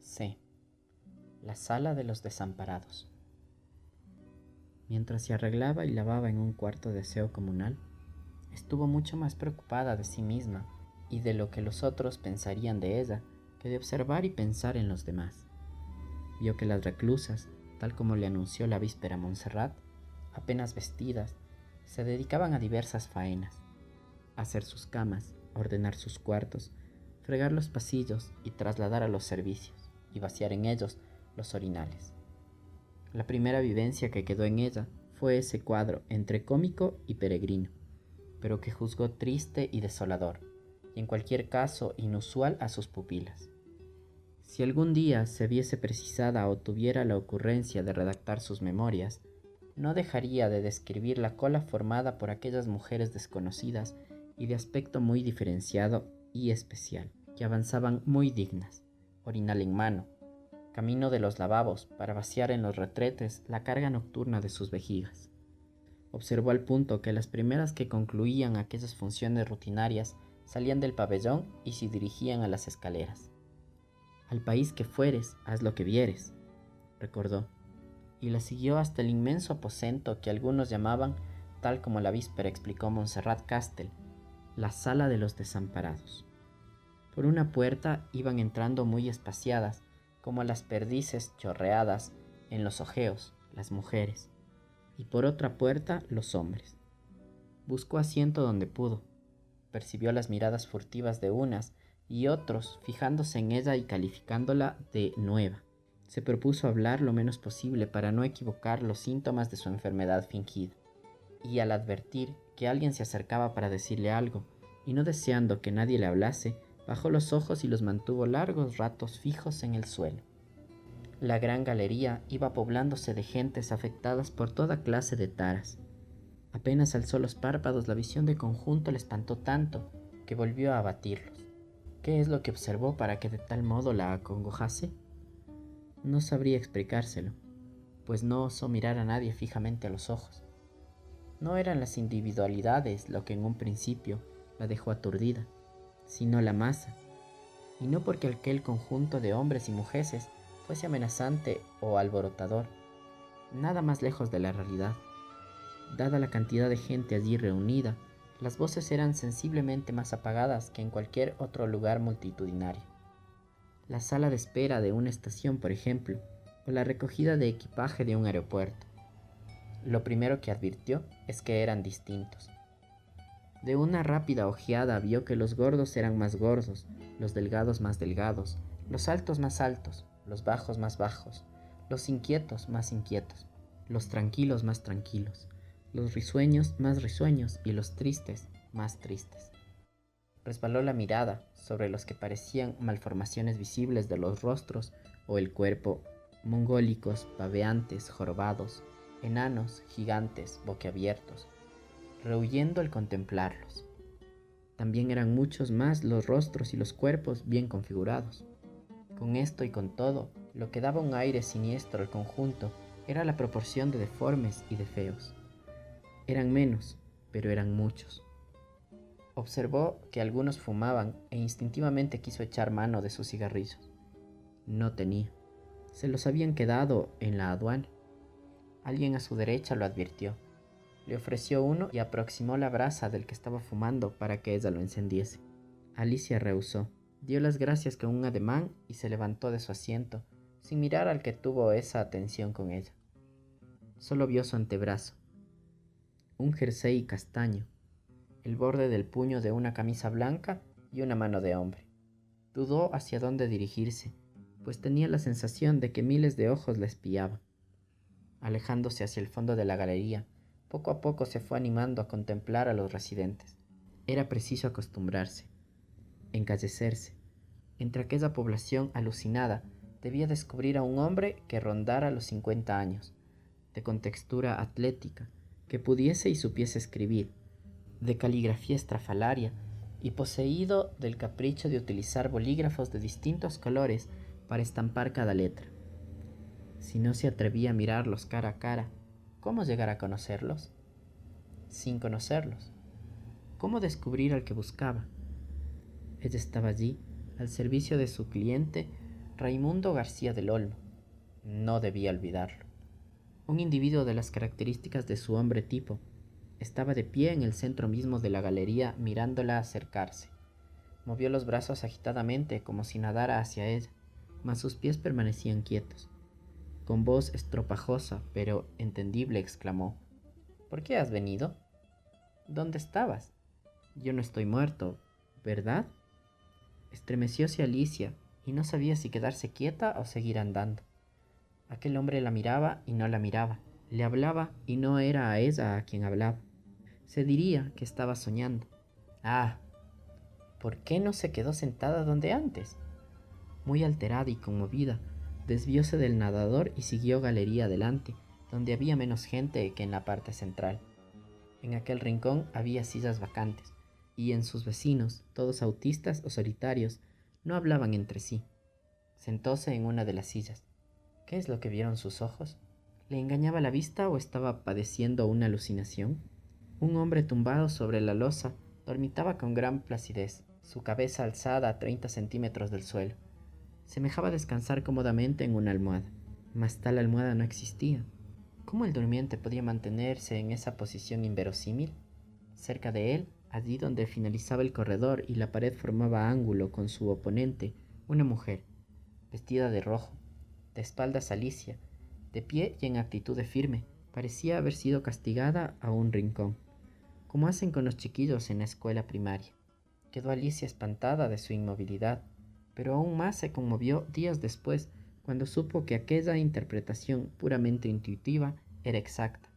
C. La sala de los desamparados. Mientras se arreglaba y lavaba en un cuarto de aseo comunal, estuvo mucho más preocupada de sí misma y de lo que los otros pensarían de ella que de observar y pensar en los demás. Vio que las reclusas, tal como le anunció la víspera Montserrat, apenas vestidas, se dedicaban a diversas faenas: hacer sus camas, ordenar sus cuartos, fregar los pasillos y trasladar a los servicios, y vaciar en ellos los orinales. La primera vivencia que quedó en ella fue ese cuadro entre cómico y peregrino, pero que juzgó triste y desolador, y en cualquier caso inusual a sus pupilas. Si algún día se viese precisada o tuviera la ocurrencia de redactar sus memorias, no dejaría de describir la cola formada por aquellas mujeres desconocidas y de aspecto muy diferenciado y especial, que avanzaban muy dignas, orinal en mano, camino de los lavabos para vaciar en los retretes la carga nocturna de sus vejigas. Observó al punto que las primeras que concluían aquellas funciones rutinarias salían del pabellón y se dirigían a las escaleras. «Al país que fueres, haz lo que vieres», recordó, y la siguió hasta el inmenso aposento que algunos llamaban, tal como la víspera explicó Montserrat Castel, la sala de los desamparados. Por una puerta iban entrando muy espaciadas, como las perdices chorreadas en los ojeos, las mujeres, y por otra puerta los hombres. Buscó asiento donde pudo, percibió las miradas furtivas de unas y otros fijándose en ella y calificándola de nueva. Se propuso hablar lo menos posible para no equivocar los síntomas de su enfermedad fingida, y al advertir que alguien se acercaba para decirle algo, y no deseando que nadie le hablase, bajó los ojos y los mantuvo largos ratos fijos en el suelo. La gran galería iba poblándose de gentes afectadas por toda clase de taras. Apenas alzó los párpados, la visión de conjunto le espantó tanto que volvió a abatirlos. ¿Qué es lo que observó para que de tal modo la acongojase? No sabría explicárselo, pues no osó mirar a nadie fijamente a los ojos. No eran las individualidades lo que en un principio la dejó aturdida, sino la masa, y no porque aquel conjunto de hombres y mujeres fuese amenazante o alborotador, nada más lejos de la realidad. Dada la cantidad de gente allí reunida, las voces eran sensiblemente más apagadas que en cualquier otro lugar multitudinario. La sala de espera de una estación, por ejemplo, o la recogida de equipaje de un aeropuerto. Lo primero que advirtió es que eran distintos. De una rápida ojeada vio que los gordos eran más gordos, los delgados más delgados, los altos más altos, los bajos más bajos, los inquietos más inquietos, los tranquilos más tranquilos, los risueños más risueños y los tristes más tristes. Resbaló la mirada sobre los que parecían malformaciones visibles de los rostros o el cuerpo, mongólicos, babeantes, jorobados, enanos, gigantes, boquiabiertos, rehuyendo el contemplarlos. También eran muchos más los rostros y los cuerpos bien configurados. Con esto y con todo, lo que daba un aire siniestro al conjunto era la proporción de deformes y de feos. Eran menos, pero eran muchos. Observó que algunos fumaban e instintivamente quiso echar mano de sus cigarrillos. No tenía. Se los habían quedado en la aduana. Alguien a su derecha lo advirtió. Le ofreció uno y aproximó la brasa del que estaba fumando para que ella lo encendiese. Alicia rehusó, dio las gracias con un ademán y se levantó de su asiento, sin mirar al que tuvo esa atención con ella. Solo vio su antebrazo, un jersey castaño, el borde del puño de una camisa blanca y una mano de hombre. Dudó hacia dónde dirigirse, pues tenía la sensación de que miles de ojos la espiaban. Alejándose hacia el fondo de la galería, poco a poco se fue animando a contemplar a los residentes. Era preciso acostumbrarse, encallecerse. Entre aquella población alucinada debía descubrir a un hombre que rondara los 50 años, de contextura atlética, que pudiese y supiese escribir, de caligrafía estrafalaria y poseído del capricho de utilizar bolígrafos de distintos colores para estampar cada letra. Si no se atrevía a mirarlos cara a cara, ¿cómo llegar a conocerlos? Sin conocerlos, ¿cómo descubrir al que buscaba? Ella estaba allí, al servicio de su cliente, Raimundo García del Olmo. No debía olvidarlo. Un individuo de las características de su hombre tipo estaba de pie en el centro mismo de la galería mirándola acercarse. Movió los brazos agitadamente como si nadara hacia ella, mas sus pies permanecían quietos. Con voz estropajosa pero entendible exclamó: ¿Por qué has venido? ¿Dónde estabas? Yo no estoy muerto, ¿verdad? Estremecióse Alicia y no sabía si quedarse quieta o seguir andando. Aquel hombre la miraba y no la miraba, le hablaba y no era a ella a quien hablaba. Se diría que estaba soñando. Ah, ¿por qué no se quedó sentada donde antes? Muy alterada y conmovida, desvióse del nadador y siguió galería adelante, donde había menos gente que en la parte central. En aquel rincón había sillas vacantes, y en sus vecinos, todos autistas o solitarios, no hablaban entre sí. Sentóse en una de las sillas. ¿Qué es lo que vieron sus ojos? ¿Le engañaba la vista o estaba padeciendo una alucinación? Un hombre tumbado sobre la losa dormitaba con gran placidez, su cabeza alzada a 30 centímetros del suelo. Semejaba descansar cómodamente en una almohada, mas tal almohada no existía. ¿Cómo el durmiente podía mantenerse en esa posición inverosímil? Cerca de él, allí donde finalizaba el corredor y la pared formaba ángulo con su oponente, una mujer, vestida de rojo, de espaldas a Alicia, de pie y en actitud de firme, parecía haber sido castigada a un rincón, como hacen con los chiquillos en la escuela primaria. Quedó Alicia espantada de su inmovilidad, pero aún más se conmovió días después, cuando supo que aquella interpretación puramente intuitiva era exacta.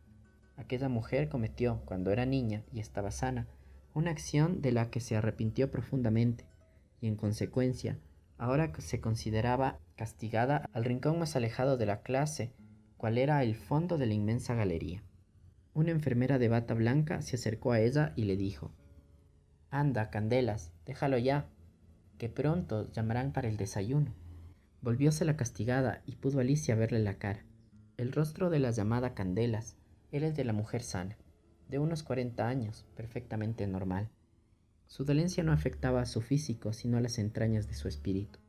Aquella mujer cometió, cuando era niña y estaba sana, una acción de la que se arrepintió profundamente, y en consecuencia, ahora se consideraba castigada al rincón más alejado de la clase, cual era el fondo de la inmensa galería. Una enfermera de bata blanca se acercó a ella y le dijo: «Anda, Candelas, déjalo ya, que pronto llamarán para el desayuno». Volvióse la castigada y pudo Alicia verle la cara. El rostro de la llamada Candelas era el de la mujer sana, de unos 40 años, perfectamente normal. Su dolencia no afectaba a su físico, sino a las entrañas de su espíritu.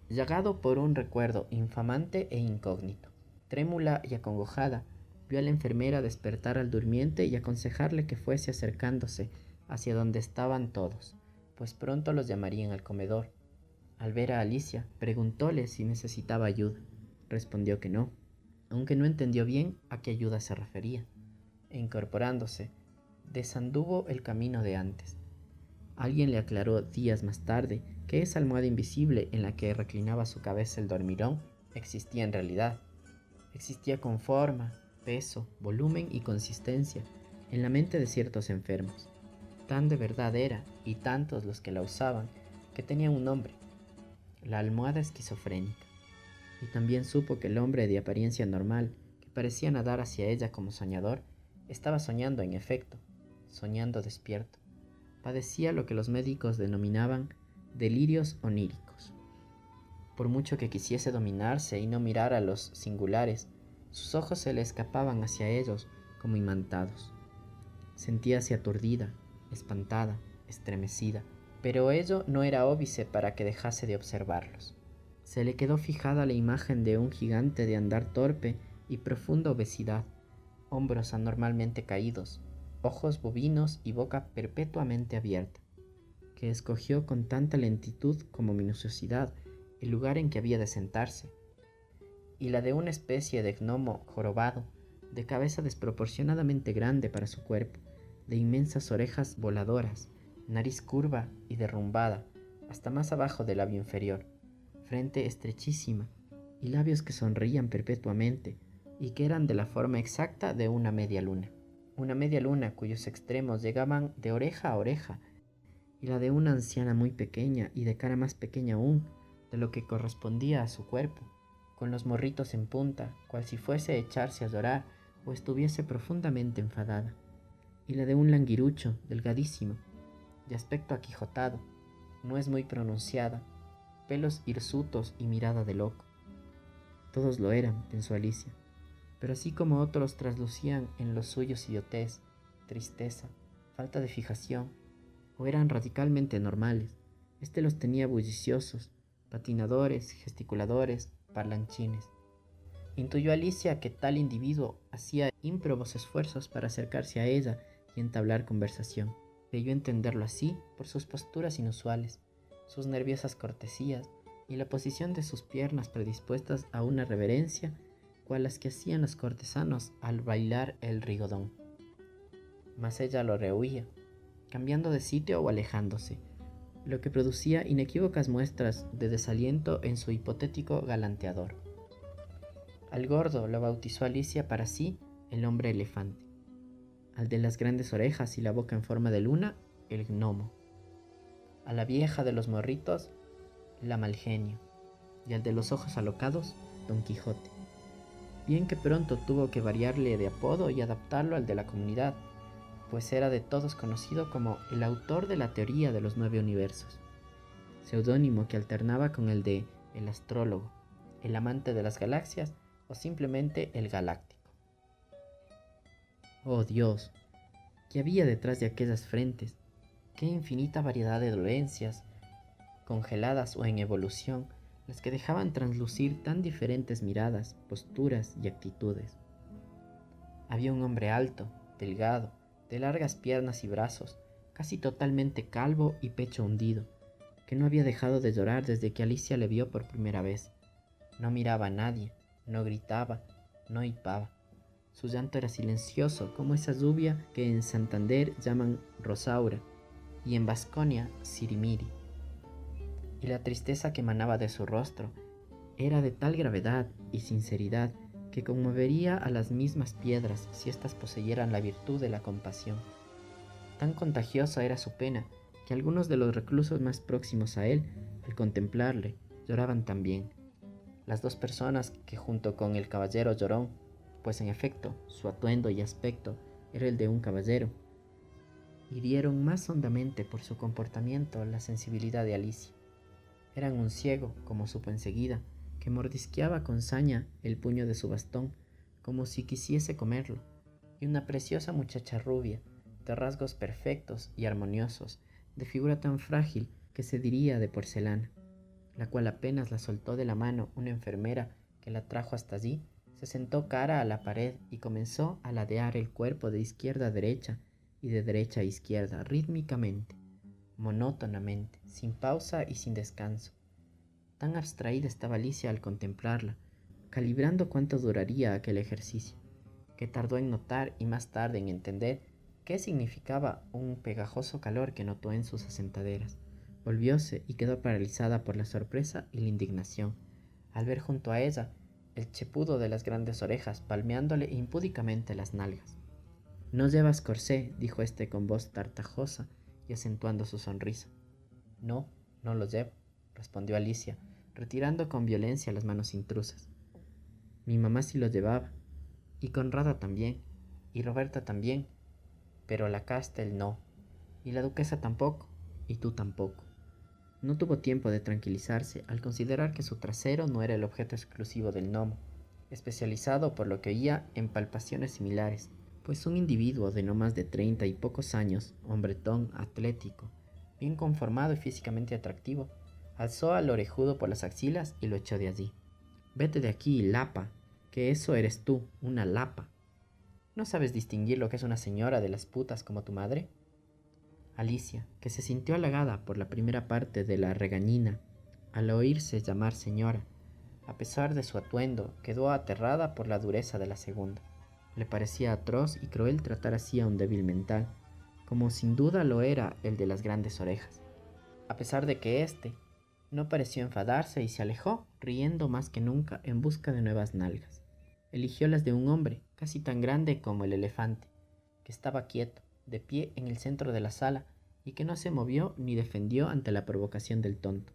Llagado por un recuerdo infamante e incógnito, trémula y acongojada, vio a la enfermera despertar al durmiente y aconsejarle que fuese acercándose hacia donde estaban todos, pues pronto los llamarían al comedor. Al ver a Alicia, preguntóle si necesitaba ayuda. Respondió que no, aunque no entendió bien a qué ayuda se refería, e incorporándose, desanduvo el camino de antes. Alguien le aclaró días más tarde que esa almohada invisible en la que reclinaba su cabeza el dormirón existía en realidad. Existía con forma, peso, volumen y consistencia en la mente de ciertos enfermos. Tan de verdad era, y tantos los que la usaban, que tenía un nombre: la almohada esquizofrénica. Y también supo que el hombre de apariencia normal, que parecía nadar hacia ella como soñador, estaba soñando en efecto, soñando despierto. Padecía lo que los médicos denominaban delirios oníricos. Por mucho que quisiese dominarse y no mirar a los singulares, sus ojos se le escapaban hacia ellos como imantados. Sentíase aturdida, espantada, estremecida, pero ello no era óbice para que dejase de observarlos. Se le quedó fijada la imagen de un gigante de andar torpe y profunda obesidad, hombros anormalmente caídos, ojos bovinos y boca perpetuamente abierta, que escogió con tanta lentitud como minuciosidad el lugar en que había de sentarse, y la de una especie de gnomo jorobado, de cabeza desproporcionadamente grande para su cuerpo, de inmensas orejas voladoras, nariz curva y derrumbada hasta más abajo del labio inferior, frente estrechísima y labios que sonreían perpetuamente y que eran de la forma exacta de una media luna cuyos extremos llegaban de oreja a oreja, y la de una anciana muy pequeña y de cara más pequeña aún de lo que correspondía a su cuerpo, con los morritos en punta, cual si fuese a echarse a llorar o estuviese profundamente enfadada, y la de un languirucho delgadísimo, de aspecto aquijotado, nuez muy pronunciada, pelos hirsutos y mirada de loco. Todos lo eran, pensó Alicia, pero así como otros traslucían en los suyos idiotez, tristeza, falta de fijación, o eran radicalmente normales, éste los tenía bulliciosos, patinadores, gesticuladores, parlanchines. Intuyó Alicia que tal individuo hacía ímprobos esfuerzos para acercarse a ella y entablar conversación. Creyó entenderlo así por sus posturas inusuales, sus nerviosas cortesías y la posición de sus piernas predispuestas a una reverencia, cual las que hacían los cortesanos al bailar el rigodón. Mas ella lo rehuía, cambiando de sitio o alejándose, lo que producía inequívocas muestras de desaliento en su hipotético galanteador. Al gordo lo bautizó Alicia para sí el hombre elefante, al de las grandes orejas y la boca en forma de luna, el gnomo, a la vieja de los morritos, la Malgenio, y al de los ojos alocados, Don Quijote. Bien que pronto tuvo que variarle de apodo y adaptarlo al de la comunidad, pues era de todos conocido como el autor de la teoría de los 9 universos, seudónimo que alternaba con el de el astrólogo, el amante de las galaxias o simplemente el galáctico. Oh Dios, ¿qué había detrás de aquellas frentes? Qué infinita variedad de dolencias, congeladas o en evolución, las que dejaban traslucir tan diferentes miradas, posturas y actitudes. Había un hombre alto, delgado, de largas piernas y brazos, casi totalmente calvo y pecho hundido, que no había dejado de llorar desde que Alicia le vio por primera vez. No miraba a nadie, no gritaba, no hipaba. Su llanto era silencioso, como esa lluvia que en Santander llaman rosaura y en Vasconia sirimiri. Y la tristeza que emanaba de su rostro era de tal gravedad y sinceridad que conmovería a las mismas piedras si éstas poseyeran la virtud de la compasión. Tan contagiosa era su pena que algunos de los reclusos más próximos a él, al contemplarle, lloraban también. Las dos personas que junto con el caballero llorón, pues en efecto su atuendo y aspecto era el de un caballero, hirieron más hondamente por su comportamiento la sensibilidad de Alicia. Eran un ciego, como supo enseguida, que mordisqueaba con saña el puño de su bastón, como si quisiese comerlo, y una preciosa muchacha rubia, de rasgos perfectos y armoniosos, de figura tan frágil que se diría de porcelana, la cual apenas la soltó de la mano una enfermera que la trajo hasta allí, se sentó cara a la pared y comenzó a ladear el cuerpo de izquierda a derecha y de derecha a izquierda rítmicamente, monótonamente, sin pausa y sin descanso. Tan abstraída estaba Alicia al contemplarla, calibrando cuánto duraría aquel ejercicio, que tardó en notar y más tarde en entender qué significaba un pegajoso calor que notó en sus asentaderas. Volvióse y quedó paralizada por la sorpresa y la indignación, al ver junto a ella el chepudo de las grandes orejas palmeándole impúdicamente las nalgas. «¿No llevas corsé?», dijo éste con voz tartajosa y acentuando su sonrisa. «No, no lo llevo», respondió Alicia, retirando con violencia las manos intrusas. «Mi mamá sí lo llevaba, y Conrada también, y Roberta también, pero la Castel no, y la duquesa tampoco, y tú tampoco». No tuvo tiempo de tranquilizarse al considerar que su trasero no era el objeto exclusivo del gnomo, especializado por lo que oía en palpaciones similares, pues un individuo de no más de 30 y pocos años, hombretón, atlético, bien conformado y físicamente atractivo, alzó al orejudo por las axilas y lo echó de allí. «Vete de aquí, lapa, que eso eres tú, una lapa. ¿No sabes distinguir lo que es una señora de las putas como tu madre?» Alicia, que se sintió halagada por la primera parte de la regañina, al oírse llamar señora, a pesar de su atuendo, quedó aterrada por la dureza de la segunda. Le parecía atroz y cruel tratar así a un débil mental, como sin duda lo era el de las grandes orejas, a pesar de que éste no pareció enfadarse y se alejó, riendo más que nunca en busca de nuevas nalgas. Eligió las de un hombre, casi tan grande como el elefante, que estaba quieto, de pie en el centro de la sala, y que no se movió ni defendió ante la provocación del tonto.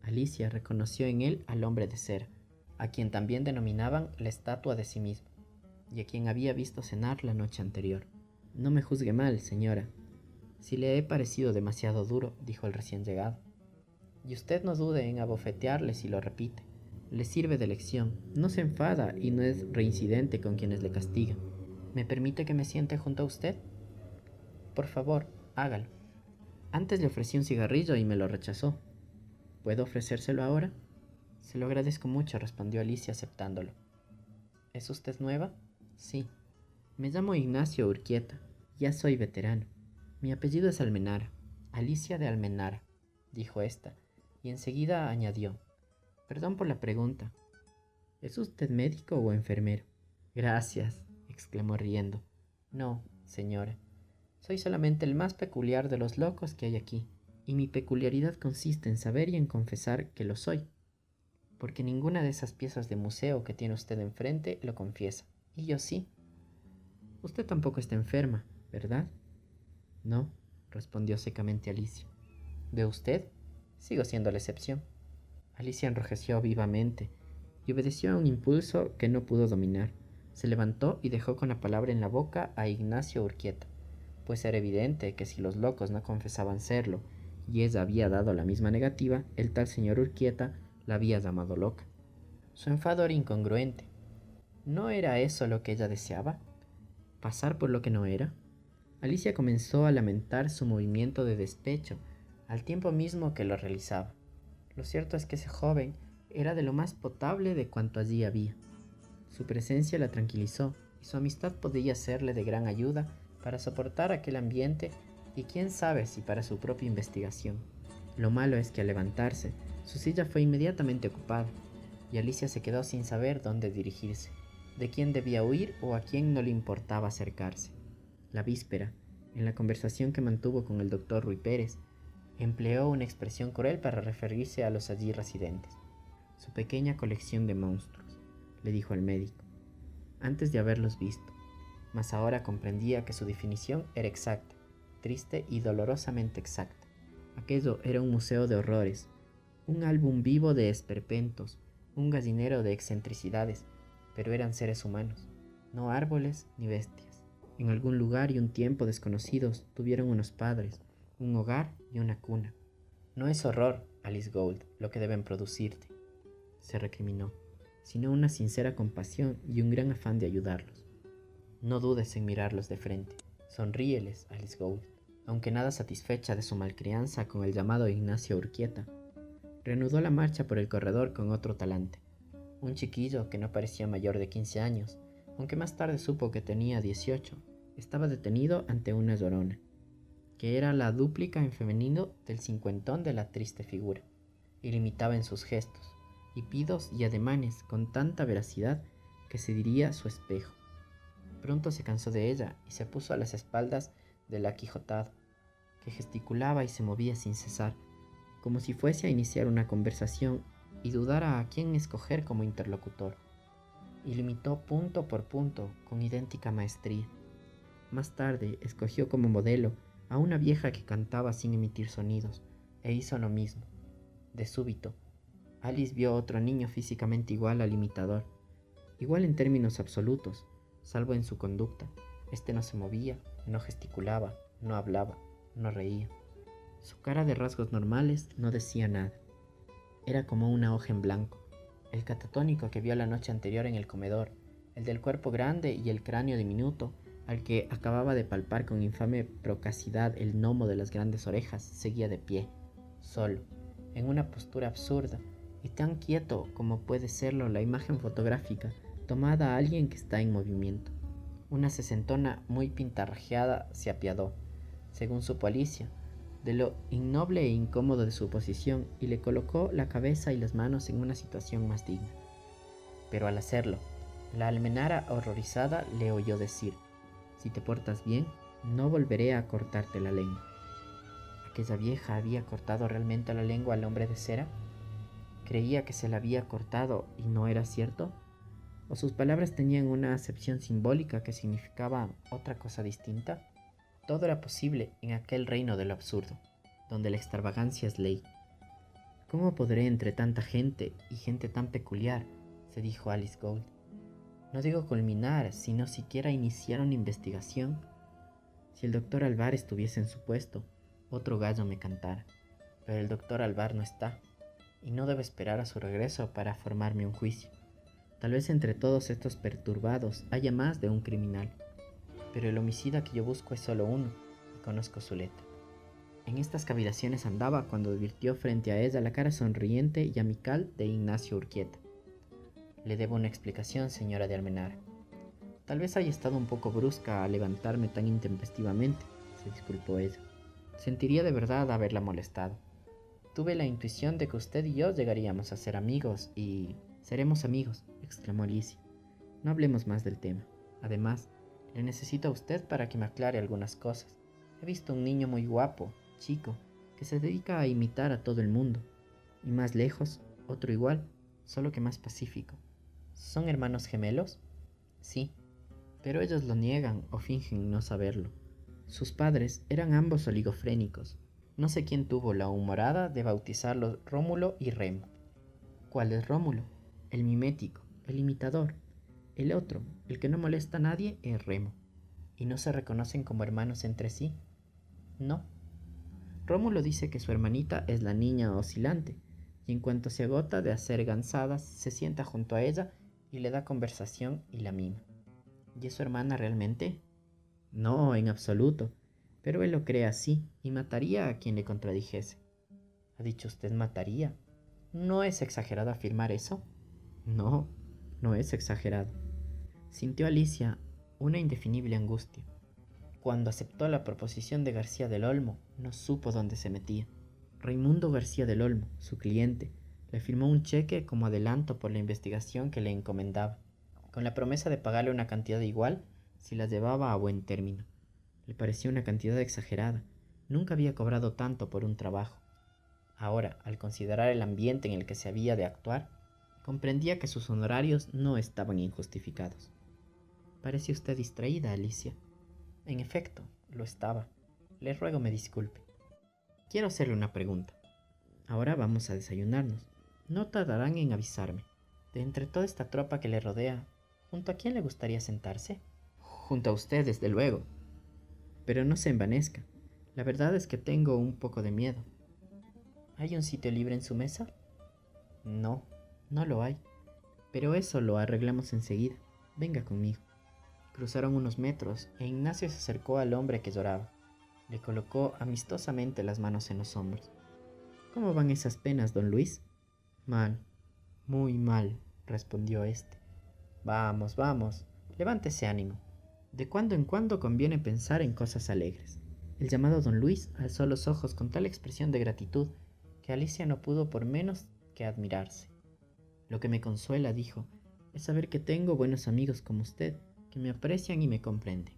Alicia reconoció en él al hombre de cera, a quien también denominaban la estatua de sí mismo, y a quien había visto cenar la noche anterior. «No me juzgue mal, señora, si le he parecido demasiado duro», dijo el recién llegado. «Y usted no dude en abofetearle si lo repite. Le sirve de lección, no se enfada y no es reincidente con quienes le castigan. ¿Me permite que me siente junto a usted? Por favor, hágalo». Antes le ofrecí un cigarrillo y me lo rechazó. ¿Puedo ofrecérselo ahora? Se lo agradezco mucho, respondió Alicia aceptándolo. ¿Es usted nueva? Sí. Me llamo Ignacio Urquieta. Ya soy veterano. Mi apellido es Almenara. Alicia de Almenara, dijo ésta, y enseguida añadió. Perdón por la pregunta. ¿Es usted médico o enfermero? Gracias, exclamó riendo. No, señora. Soy solamente el más peculiar de los locos que hay aquí, y mi peculiaridad consiste en saber y en confesar que lo soy, porque ninguna de esas piezas de museo que tiene usted enfrente lo confiesa, y yo sí. Usted tampoco está enferma, ¿verdad? No, respondió secamente Alicia. ¿Ve usted? Sigo siendo la excepción. Alicia enrojeció vivamente y obedeció a un impulso que no pudo dominar. Se levantó y dejó con la palabra en la boca a Ignacio Urquieta, pues era evidente que si los locos no confesaban serlo y ella había dado la misma negativa, el tal señor Urquieta la había llamado loca. Su enfado era incongruente. ¿No era eso lo que ella deseaba? ¿Pasar por lo que no era? Alicia comenzó a lamentar su movimiento de despecho, al tiempo mismo que lo realizaba. Lo cierto es que ese joven era de lo más potable de cuanto allí había. Su presencia la tranquilizó y su amistad podía serle de gran ayuda para soportar aquel ambiente y quién sabe si para su propia investigación. Lo malo es que al levantarse, su silla fue inmediatamente ocupada y Alicia se quedó sin saber dónde dirigirse, de quién debía huir o a quién no le importaba acercarse. La víspera, en la conversación que mantuvo con el doctor Ruy Pérez, empleó una expresión cruel para referirse a los allí residentes. Su pequeña colección de monstruos, le dijo al médico, antes de haberlos visto, mas ahora comprendía que su definición era exacta, triste y dolorosamente exacta. Aquello era un museo de horrores, un álbum vivo de esperpentos, un gallinero de excentricidades, pero eran seres humanos, no árboles ni bestias. En algún lugar y un tiempo desconocidos tuvieron unos padres, un hogar y una cuna. No es horror, Alice Gould, lo que deben producirte, se recriminó, sino una sincera compasión y un gran afán de ayudarlos. No dudes en mirarlos de frente. Sonríeles, Alice Gould. Aunque nada satisfecha de su malcrianza con el llamado Ignacio Urquieta, reanudó la marcha por el corredor con otro talante. Un chiquillo que no parecía mayor de 15 años, aunque más tarde supo que tenía 18, estaba detenido ante una llorona, que era la dúplica en femenino del cincuentón de la triste figura, y limitaba en sus gestos, hipidos y ademanes con tanta veracidad que se diría su espejo. Pronto se cansó de ella y se puso a las espaldas del aquijotado, que gesticulaba y se movía sin cesar, como si fuese a iniciar una conversación y dudara a quién escoger como interlocutor, y limitó punto por punto con idéntica maestría. Más tarde escogió como modelo a una vieja que cantaba sin emitir sonidos, e hizo lo mismo. De súbito, Alice vio otro niño físicamente igual al imitador, igual en términos absolutos, salvo en su conducta. Este no se movía, no gesticulaba, no hablaba, no reía. Su cara de rasgos normales no decía nada. Era como una hoja en blanco. El catatónico que vio la noche anterior en el comedor, el del cuerpo grande y el cráneo diminuto, al que acababa de palpar con infame procacidad el gnomo de las grandes orejas, seguía de pie, solo, en una postura absurda, y tan quieto como puede serlo la imagen fotográfica tomada a alguien que está en movimiento. Una sesentona muy pintarrajeada se apiadó, según supo Alicia, de lo innoble e incómodo de su posición y le colocó la cabeza y las manos en una situación más digna. Pero al hacerlo, la almenara horrorizada le oyó decir: «Si te portas bien, no volveré a cortarte la lengua». ¿Aquella vieja había cortado realmente la lengua al hombre de cera? ¿Creía que se la había cortado y no era cierto? ¿O sus palabras tenían una acepción simbólica que significaba otra cosa distinta? Todo era posible en aquel reino de lo absurdo, donde la extravagancia es ley. ¿Cómo podré entre tanta gente y gente tan peculiar?, se dijo Alice Gould. No digo culminar, sino siquiera iniciar una investigación. Si el doctor Alvar estuviese en su puesto, otro gallo me cantara. Pero el doctor Alvar no está, y no debo esperar a su regreso para formarme un juicio. Tal vez entre todos estos perturbados haya más de un criminal, pero el homicida que yo busco es solo uno, y conozco su letra. En estas cavilaciones andaba cuando advirtió frente a ella la cara sonriente y amical de Ignacio Urquieta. Le debo una explicación, señora de Almenara. Tal vez haya estado un poco brusca al levantarme tan intempestivamente, se disculpó ella. Sentiría de verdad haberla molestado. Tuve la intuición de que usted y yo llegaríamos a ser amigos y... Seremos amigos, exclamó Alicia. No hablemos más del tema. Además, le necesito a usted para que me aclare algunas cosas. He visto un niño muy guapo, chico, que se dedica a imitar a todo el mundo. Y más lejos, otro igual, solo que más pacífico. ¿Son hermanos gemelos? Sí, pero ellos lo niegan o fingen no saberlo. Sus padres eran ambos oligofrénicos. No sé quién tuvo la humorada de bautizarlos Rómulo y Remo. ¿Cuál es Rómulo? El mimético, el imitador. El otro, el que no molesta a nadie, es Remo. ¿Y no se reconocen como hermanos entre sí? No. Rómulo dice que su hermanita es la niña oscilante, y en cuanto se agota de hacer gansadas, se sienta junto a ella y le da conversación y la mima. ¿Y es su hermana realmente? No, en absoluto, pero él lo cree así y mataría a quien le contradijese. ¿Ha dicho usted mataría? ¿No es exagerado afirmar eso? No, no es exagerado. Sintió Alicia una indefinible angustia. Cuando aceptó la proposición de García del Olmo, no supo dónde se metía. Raimundo García del Olmo, su cliente, le firmó un cheque como adelanto por la investigación que le encomendaba, con la promesa de pagarle una cantidad igual si la llevaba a buen término. Le pareció una cantidad exagerada. Nunca había cobrado tanto por un trabajo. Ahora, al considerar el ambiente en el que se había de actuar, comprendía que sus honorarios no estaban injustificados. Parece usted distraída, Alicia. En efecto, lo estaba. Le ruego me disculpe. Quiero hacerle una pregunta. Ahora vamos a desayunarnos. No tardarán en avisarme. De entre toda esta tropa que le rodea, ¿junto a quién le gustaría sentarse? Junto a usted, desde luego. Pero no se envanezca. La verdad es que tengo un poco de miedo. ¿Hay un sitio libre en su mesa? No, no lo hay. Pero eso lo arreglamos enseguida. Venga conmigo. Cruzaron unos metros e Ignacio se acercó al hombre que lloraba. Le colocó amistosamente las manos en los hombros. ¿Cómo van esas penas, don Luis? Mal, muy mal, respondió éste. Vamos, vamos, levántese ánimo. De cuando en cuando conviene pensar en cosas alegres. El llamado don Luis alzó los ojos con tal expresión de gratitud que Alicia no pudo por menos que admirarse. Lo que me consuela, dijo, es saber que tengo buenos amigos como usted, que me aprecian y me comprenden.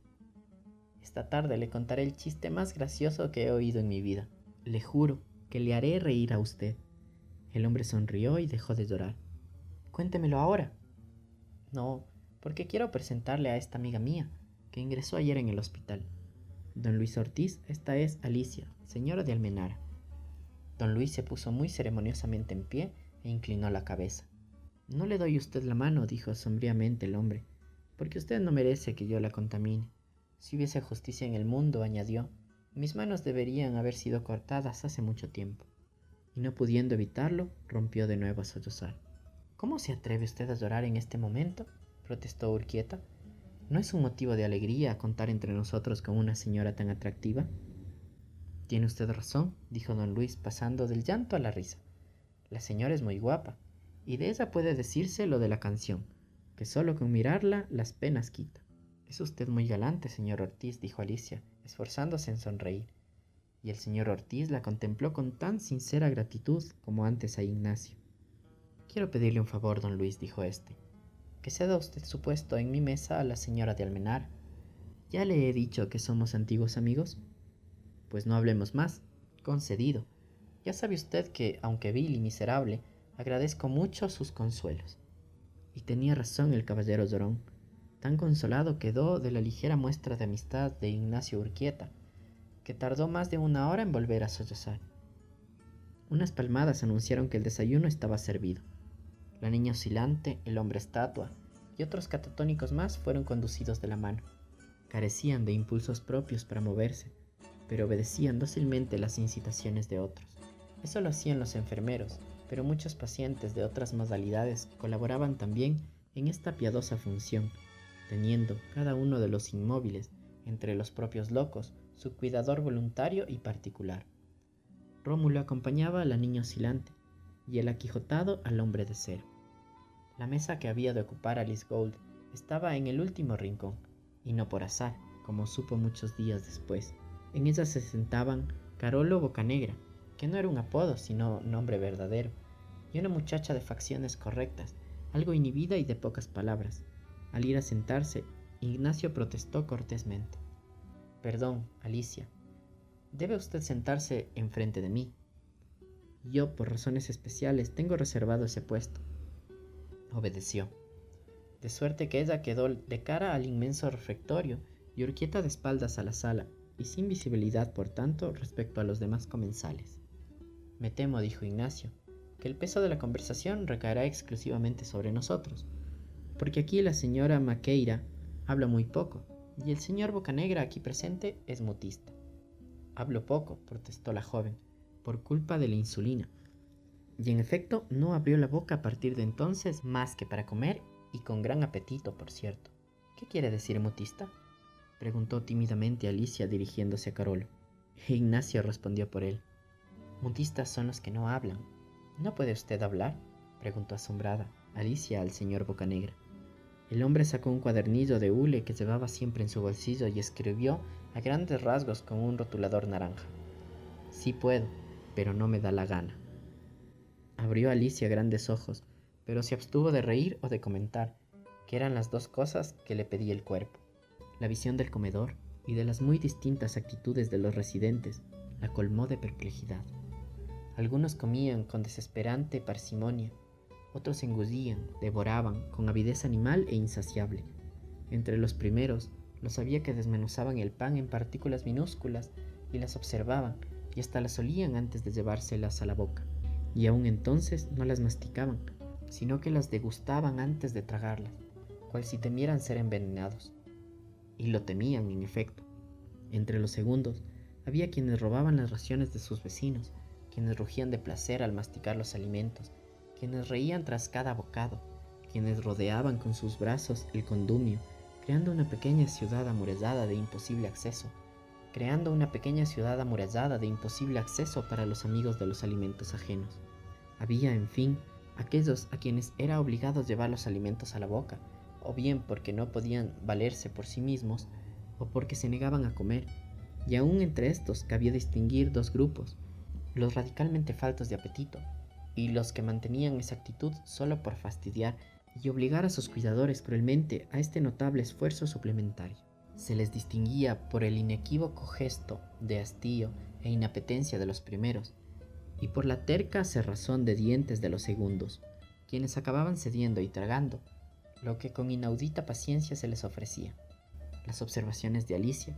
Esta tarde le contaré el chiste más gracioso que he oído en mi vida. Le juro que le haré reír a usted. El hombre sonrió y dejó de llorar. Cuéntemelo ahora. No, porque quiero presentarle a esta amiga mía, que ingresó ayer en el hospital. Don Luis Ortiz, esta es Alicia, señora de Almenara. Don Luis se puso muy ceremoniosamente en pie e inclinó la cabeza. No le doy a usted la mano, dijo sombríamente el hombre, porque usted no merece que yo la contamine. Si hubiese justicia en el mundo, añadió, mis manos deberían haber sido cortadas hace mucho tiempo. Y no pudiendo evitarlo, rompió de nuevo a sollozar. ¿Cómo se atreve usted a llorar en este momento?, protestó Urquieta. ¿No es un motivo de alegría contar entre nosotros con una señora tan atractiva? Tiene usted razón, dijo don Luis, pasando del llanto a la risa. La señora es muy guapa, y de ella puede decirse lo de la canción, que solo con mirarla las penas quita. Es usted muy galante, señor Ortiz, dijo Alicia, esforzándose en sonreír. Y el señor Ortiz la contempló con tan sincera gratitud como antes a Ignacio. Quiero pedirle un favor, don Luis, dijo éste, que ceda usted su puesto en mi mesa a la señora de Almenara. ¿Ya le he dicho que somos antiguos amigos? Pues no hablemos más. Concedido. Ya sabe usted que, aunque vil y miserable, agradezco mucho sus consuelos. Y tenía razón el caballero llorón. Tan consolado quedó de la ligera muestra de amistad de Ignacio Urquieta, que tardó más de una hora en volver a sollozar. Unas palmadas anunciaron que el desayuno estaba servido. La niña oscilante, el hombre estatua y otros catatónicos más fueron conducidos de la mano. Carecían de impulsos propios para moverse, pero obedecían dócilmente las incitaciones de otros. Eso lo hacían los enfermeros, pero muchos pacientes de otras modalidades colaboraban también en esta piadosa función, teniendo cada uno de los inmóviles, entre los propios locos, su cuidador voluntario y particular. Rómulo acompañaba a la niña oscilante y el aquijotado al hombre de cero. La mesa que había de ocupar Alice Gould estaba en el último rincón, y no por azar, como supo muchos días después. En ella se sentaban Carolo Bocanegra, que no era un apodo sino nombre verdadero, y una muchacha de facciones correctas, algo inhibida y de pocas palabras. Al ir a sentarse, Ignacio protestó cortésmente. «Perdón, Alicia, debe usted sentarse enfrente de mí. Yo, por razones especiales, tengo reservado ese puesto». Obedeció, de suerte que ella quedó de cara al inmenso refectorio y Urquieta de espaldas a la sala, y sin visibilidad, por tanto, respecto a los demás comensales. «Me temo», dijo Ignacio, «que el peso de la conversación recaerá exclusivamente sobre nosotros, porque aquí la señora Maqueira habla muy poco, y el señor Bocanegra aquí presente es mutista». «Hablo poco», protestó la joven, «por culpa de la insulina». Y en efecto no abrió la boca a partir de entonces más que para comer, y con gran apetito, por cierto. «¿Qué quiere decir mutista?», preguntó tímidamente Alicia dirigiéndose a Carolo. Ignacio respondió por él. «Mutistas son los que no hablan». «¿No puede usted hablar?», preguntó asombrada Alicia al señor Bocanegra. El hombre sacó un cuadernillo de hule que llevaba siempre en su bolsillo y escribió a grandes rasgos con un rotulador naranja: «Sí puedo, pero no me da la gana». Abrió Alicia grandes ojos, pero se abstuvo de reír o de comentar, que eran las dos cosas que le pedía el cuerpo. La visión del comedor y de las muy distintas actitudes de los residentes la colmó de perplejidad. Algunos comían con desesperante parsimonia, otros engullían, devoraban con avidez animal e insaciable. Entre los primeros los había que desmenuzaban el pan en partículas minúsculas y las observaban, y hasta las olían antes de llevárselas a la boca, y aún entonces no las masticaban, sino que las degustaban antes de tragarlas, cual si temieran ser envenenados. Y lo temían, en efecto. Entre los segundos había quienes robaban las raciones de sus vecinos, quienes rugían de placer al masticar los alimentos, quienes reían tras cada bocado, quienes rodeaban con sus brazos el condumio, creando una pequeña ciudad amurallada de imposible acceso, para los amigos de los alimentos ajenos. Había, en fin, aquellos a quienes era obligado llevar los alimentos a la boca, o bien porque no podían valerse por sí mismos, o porque se negaban a comer, y aún entre estos cabía distinguir dos grupos: los radicalmente faltos de apetito, y los que mantenían esa actitud solo por fastidiar y obligar a sus cuidadores cruelmente a este notable esfuerzo suplementario. Se les distinguía por el inequívoco gesto de hastío e inapetencia de los primeros, y por la terca cerrazón de dientes de los segundos, quienes acababan cediendo y tragando lo que con inaudita paciencia se les ofrecía. Las observaciones de Alicia,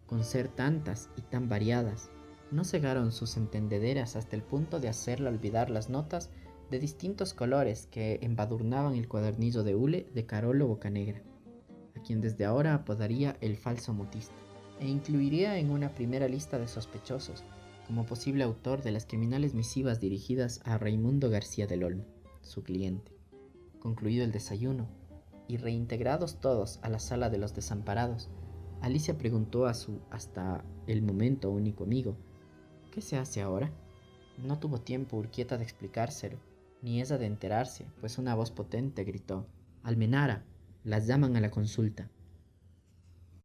con ser tantas y tan variadas, no cegaron sus entendederas hasta el punto de hacerla olvidar las notas de distintos colores que embadurnaban el cuadernillo de hule de Carolo Bocanegra, a quien desde ahora apodaría el falso mutista, e incluiría en una primera lista de sospechosos como posible autor de las criminales misivas dirigidas a Raimundo García del Olmo, su cliente. Concluido el desayuno, y reintegrados todos a la sala de los desamparados, Alicia preguntó a su hasta el momento único amigo: «¿Qué se hace ahora?». No tuvo tiempo Urquieta de explicárselo, ni ella de enterarse, pues una voz potente gritó: «Almenara, las llaman a la consulta».